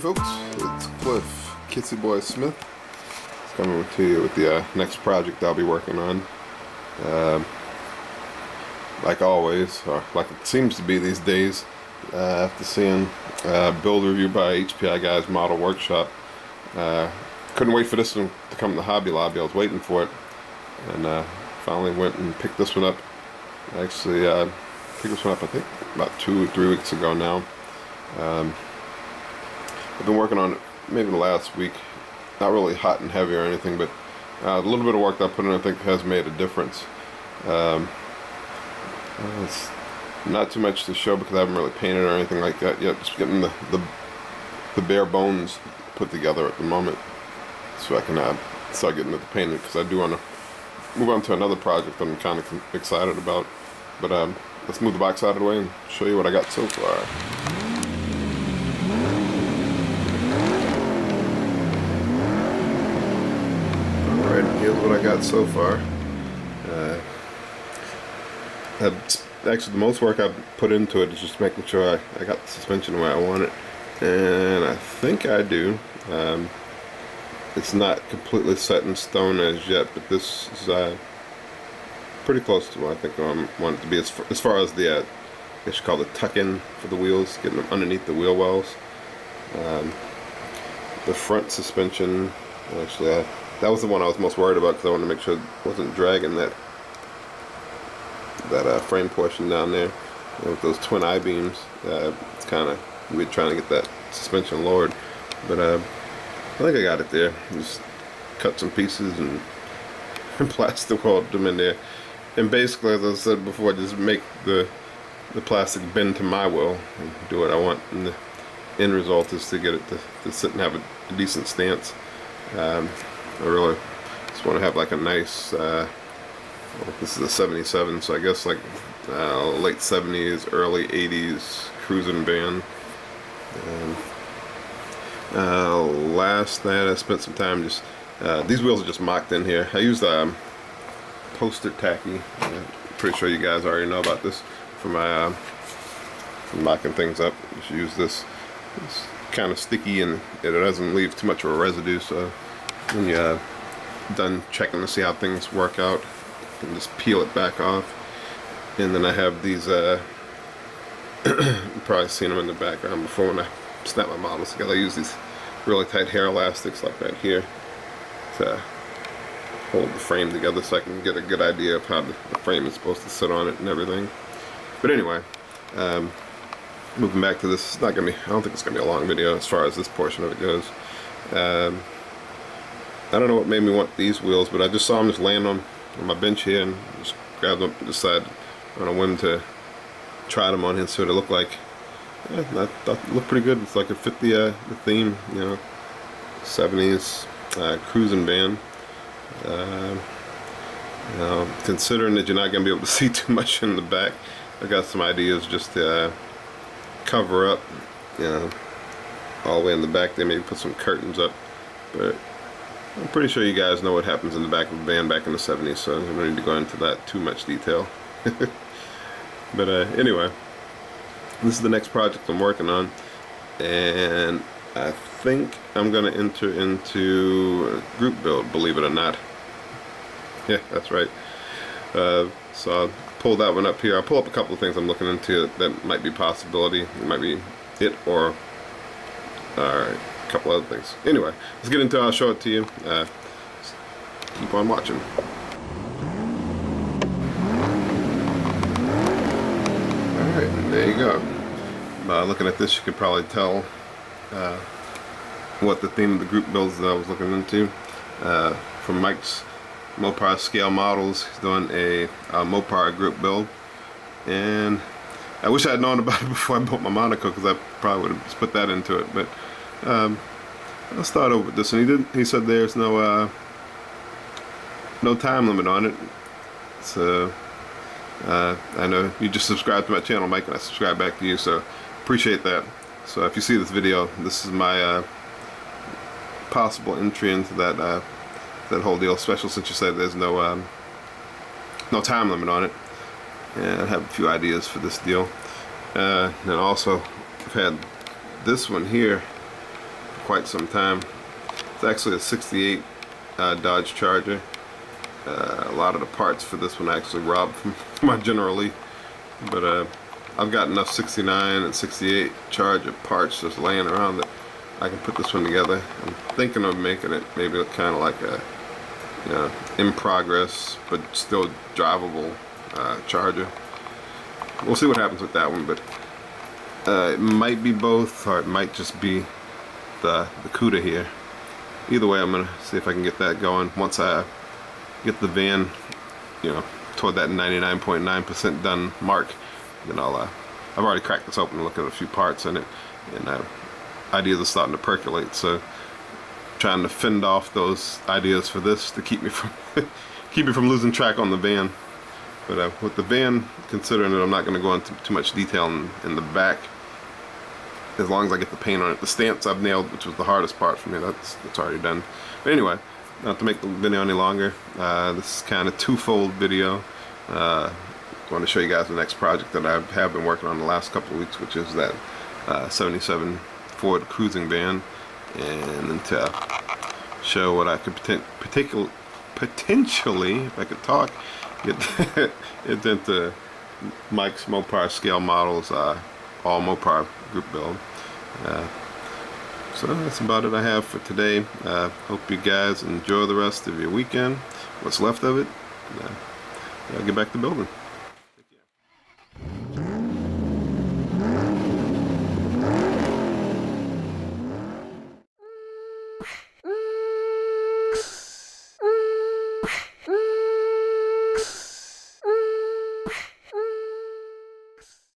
folks, it's Cliff, Kitsy Boy Smith. It's coming to you with the next project I'll be working on. Like always, or like it seems to be these days, after seeing build review by HPI Guys Model Workshop, couldn't wait for this one to come to the Hobby Lobby. I was waiting for it, and finally went and picked this one up. Actually, picked this one up I think about 2 or 3 weeks ago now. I've been working on it maybe the last week. Not really hot and heavy or anything, but a little bit of work that I put in I think has made a difference. It's not too much to show because I haven't really painted or anything like that yet. Just getting the bare bones put together at the moment, so I can start getting into the painting, because I do want to move on to another project that I'm kind of excited about. But let's move the box out of the way and show you what I got so far. Here's what I got so far. Actually, the most work I've put into it is just making sure I got the suspension where I want it, and I think I do. It's not completely set in stone as yet, but this is pretty close to what I think I want it to be as far as the I guess you call it tuck-in for the wheels, getting them underneath the wheel wells. The front suspension, actually, that was the one I was most worried about, because I wanted to make sure it wasn't dragging that frame portion down there. With those twin I-beams, it's kind of weird trying to get that suspension lowered. But I think I got it there. Just cut some pieces and plastic welded them in there. And basically, as I said before, just make the plastic bend to my will and do what I want. And the end result is to get it to sit and have a decent stance. I really just want to have like a nice, well, this is a 77, so I guess like late 70s, early 80s cruising van. Last night I spent some time just, these wheels are just mocked in here. I used post-it tacky. Pretty sure you guys already know about this for my for mocking things up. Just use this. It's kind of sticky and it doesn't leave too much of a residue, so when you're done checking to see how things work out, you can just peel it back off. And then I have these, you've probably seen them in the background before when I snap my models together. I use these really tight hair elastics like right here to hold the frame together, so I can get a good idea of how the frame is supposed to sit on it and everything. But anyway, moving back to this, it's not gonna be, I don't think it's gonna be a long video as far as this portion of it goes. I don't know what made me want these wheels, but I just saw them just laying on my bench here and just grabbed them and decided on a whim to try them on here and see what it looked like. Yeah, I thought it looked pretty good. It's like it fit the theme, you know, 70s cruising van. You know, considering that you're not going to be able to see too much in the back, I got some ideas just to cover up, you know, all the way in the back there. Maybe put some curtains up, but I'm pretty sure you guys know what happens in the back of the van back in the 70s, so I don't need to go into that too much detail. But anyway, this is the next project I'm working on, and I think I'm going to enter into a group build, believe it or not. Yeah, that's right. So I'll pull that one up here. I'll pull up a couple of things I'm looking into that might be a possibility. It might be it or a couple other things. Anyway, let's get into it. I'll show it to you. Keep on watching. Alright, there you go. Looking at this, you could probably tell what the theme of the group builds that I was looking into. From Mike's Mopar scale models, he's doing a Mopar group build, and I wish I had known about it before I built my Monaco, because I probably would have just put that into it. But I'll start over with this, and he said there's no time limit on it. So I know you just subscribed to my channel, Mike, and I subscribe back to you, so appreciate that. So if you see this video, this is my possible entry into that whole deal, especially since you said there's no time limit on it. And I have a few ideas for this deal. And also I've had this one here quite some time. It's actually a 68 Dodge Charger. A lot of the parts for this one I actually robbed from my General Lee, but I've got enough 69 and 68 Charger parts just laying around that I can put this one together. I'm thinking of making it maybe look kind of like a, you know, in progress but still drivable Charger. We'll see what happens with that one, but it might be both, or it might just be the CUDA here. Either way, I'm gonna see if I can get that going once I get the van, you know, toward that 99.9% done mark. Then I've already cracked this open and looked at a few parts in it, and ideas are starting to percolate. So trying to fend off those ideas for this to keep me from keep me from losing track on the van. But with the van, considering that I'm not going to go into too much detail in the back, as long as I get the paint on it. The stance I've nailed, which was the hardest part for me, that's already done. But anyway, not to make the video any longer, this is kind of twofold video. I want to show you guys the next project that I have been working on the last couple of weeks, which is that 77 Ford cruising van, and then to show what I could potentially, if I could talk, get into Mike's Mopar scale models, all Mopar group build. So that's about it I have for today. Hope you guys enjoy the rest of your weekend, what's left of it. I'll get back to building.